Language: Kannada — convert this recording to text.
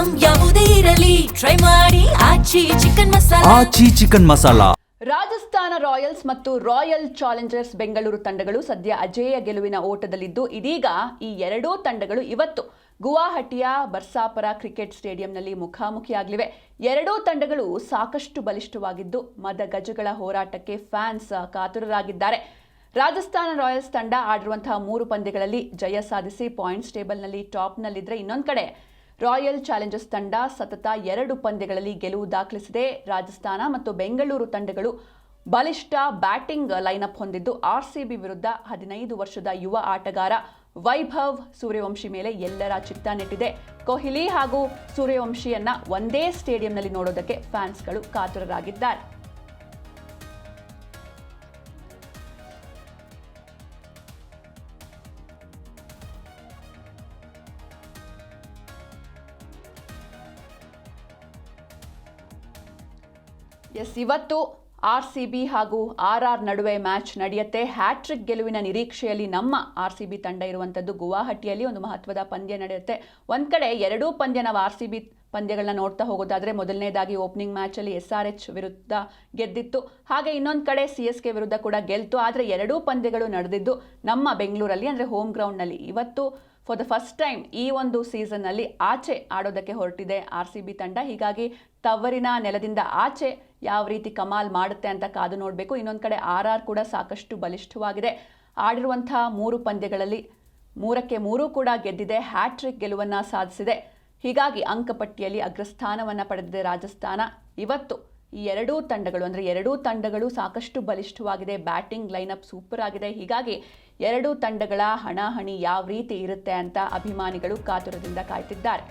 ಐಟಂ ಯಾವುದೇ ಇರಲಿ ಟ್ರೈ ಮಾಡಿ ಆಚಿ ಚಿಕನ್ ಮಸಾಲಾ. ರಾಜಸ್ಥಾನ ರಾಯಲ್ಸ್ ಮತ್ತು ರಾಯಲ್ ಚಾಲೆಂಜರ್ಸ್ ಬೆಂಗಳೂರು ತಂಡಗಳು ಸದ್ಯ ಅಜೇಯ ಗೆಲುವಿನ ಓಟದಲ್ಲಿದ್ದು, ಇದೀಗ ಈ ಎರಡೂ ತಂಡಗಳು ಇವತ್ತು ಗುವಾಹಟಿಯ ಬರ್ಸಾಪರ ಕ್ರಿಕೆಟ್ ಸ್ಟೇಡಿಯಂನಲ್ಲಿ ಮುಖಾಮುಖಿಯಾಗಲಿವೆ. ಎರಡೂ ತಂಡಗಳು ಸಾಕಷ್ಟು ಬಲಿಷ್ಠವಾಗಿದ್ದು ಮದಗಜಗಳ ಹೋರಾಟಕ್ಕೆ ಫ್ಯಾನ್ಸ್ ಕಾತುರರಾಗಿದ್ದಾರೆ. ರಾಜಸ್ಥಾನ ರಾಯಲ್ಸ್ ತಂಡ ಆಡಿರುವಂತಹ 3 ಪಂದ್ಯಗಳಲ್ಲಿ ಜಯ ಸಾಧಿಸಿ ಪಾಯಿಂಟ್ಸ್ ಟೇಬಲ್ನಲ್ಲಿ ಟಾಪ್ನಲ್ಲಿದ್ದರೆ, ಇನ್ನೊಂದು ಕಡೆ ರಾಯಲ್ ಚಾಲೆಂಜರ್ಸ್ ತಂಡ ಸತತ 2 ಪಂದ್ಯಗಳಲ್ಲಿ ಗೆಲುವು ದಾಖಲಿಸಿದೆ. ರಾಜಸ್ಥಾನ ಮತ್ತು ಬೆಂಗಳೂರು ತಂಡಗಳು ಬಲಿಷ್ಠ ಬ್ಯಾಟಿಂಗ್ ಲೈನಪ್ ಹೊಂದಿದ್ದು, ಆರ್ಸಿಬಿ ವಿರುದ್ಧ 15 ವರ್ಷದ ಯುವ ಆಟಗಾರ ವೈಭವ್ ಸೂರ್ಯವಂಶಿ ಮೇಲೆ ಎಲ್ಲರ ಚಿತ್ತ ನೆಟ್ಟಿದೆ. ಕೊಹ್ಲಿ ಹಾಗೂ ಸೂರ್ಯವಂಶಿಯನ್ನ ಒಂದೇ ಸ್ಟೇಡಿಯಂನಲ್ಲಿ ನೋಡೋದಕ್ಕೆ ಫ್ಯಾನ್ಸ್ಗಳು ಕಾತುರರಾಗಿದ್ದಾರೆ. ಇವತ್ತು ಆರ್ಸಿಬಿ ಹಾಗೂ ಆರ್ಆರ್ ನಡುವೆ ಮ್ಯಾಚ್ ನಡೆಯುತ್ತೆ. ಹ್ಯಾಟ್ರಿಕ್ ಗೆಲುವಿನ ನಿರೀಕ್ಷೆಯಲ್ಲಿ ನಮ್ಮ ಆರ್ಸಿಬಿ ತಂಡ ಇರುವಂಥದ್ದು. ಗುವಾಹಟಿಯಲ್ಲಿ ಒಂದು ಮಹತ್ವದ ಪಂದ್ಯ ನಡೆಯುತ್ತೆ. ಒಂದು ಕಡೆ 2 ಪಂದ್ಯ ನಾವು ಆರ್ಸಿಬಿ ಪಂದ್ಯಗಳನ್ನ ನೋಡ್ತಾ ಹೋಗೋದಾದ್ರೆ, ಮೊದಲನೇದಾಗಿ ಓಪನಿಂಗ್ ಮ್ಯಾಚಲ್ಲಿ SRH ವಿರುದ್ಧ ಗೆದ್ದಿತ್ತು. ಹಾಗೆ ಇನ್ನೊಂದು ಕಡೆ CSK ವಿರುದ್ಧ ಕೂಡ ಗೆಲ್ತು. ಆದರೆ 2 ಪಂದ್ಯಗಳು ನಡೆದಿದ್ದು ನಮ್ಮ ಬೆಂಗಳೂರಲ್ಲಿ, ಅಂದರೆ ಹೋಮ್ ಗ್ರೌಂಡ್ನಲ್ಲಿ. ಇವತ್ತು ಫಾರ್ ದ ಫಸ್ಟ್ ಟೈಮ್ ಈ ಒಂದು ಸೀಸನ್ನಲ್ಲಿ ಆಚೆ ಆಡೋದಕ್ಕೆ ಹೊರಟಿದೆ ಆರ್ಸಿಬಿ ತಂಡ. ಹೀಗಾಗಿ ತವರಿನ ನೆಲದಿಂದ ಆಚೆ ಯಾವ ರೀತಿ ಕಮಾಲ್ ಮಾಡುತ್ತೆ ಅಂತ ಕಾದು ನೋಡಬೇಕು. ಇನ್ನೊಂದು ಕಡೆ ಆರ್ಆರ್ ಕೂಡ ಸಾಕಷ್ಟು ಬಲಿಷ್ಠವಾಗಿದೆ. ಆಡಿರುವಂತಹ 3 ಪಂದ್ಯಗಳಲ್ಲಿ 3ಕ್ಕೆ 3 ಕೂಡ ಗೆದ್ದಿದೆ. ಹ್ಯಾಟ್ರಿಕ್ ಗೆಲುವನ್ನು ಸಾಧಿಸಿದೆ. ಹೀಗಾಗಿ ಅಂಕಪಟ್ಟಿಯಲ್ಲಿ ಅಗ್ರಸ್ಥಾನವನ್ನು ಪಡೆದಿದೆ ರಾಜಸ್ಥಾನ. ಇವತ್ತು ಈ ಎರಡೂ ತಂಡಗಳು ಸಾಕಷ್ಟು ಬಲಿಷ್ಠವಾಗಿದೆ. ಬ್ಯಾಟಿಂಗ್ ಲೈನಪ್ ಸೂಪರ್ ಆಗಿದೆ. ಹೀಗಾಗಿ 2 ತಂಡಗಳ ಹಣಾಹಣಿ ಯಾವ ರೀತಿ ಇರುತ್ತೆ ಅಂತ ಅಭಿಮಾನಿಗಳು ಕಾತುರದಿಂದ ಕಾಯ್ತಿದ್ದಾರೆ.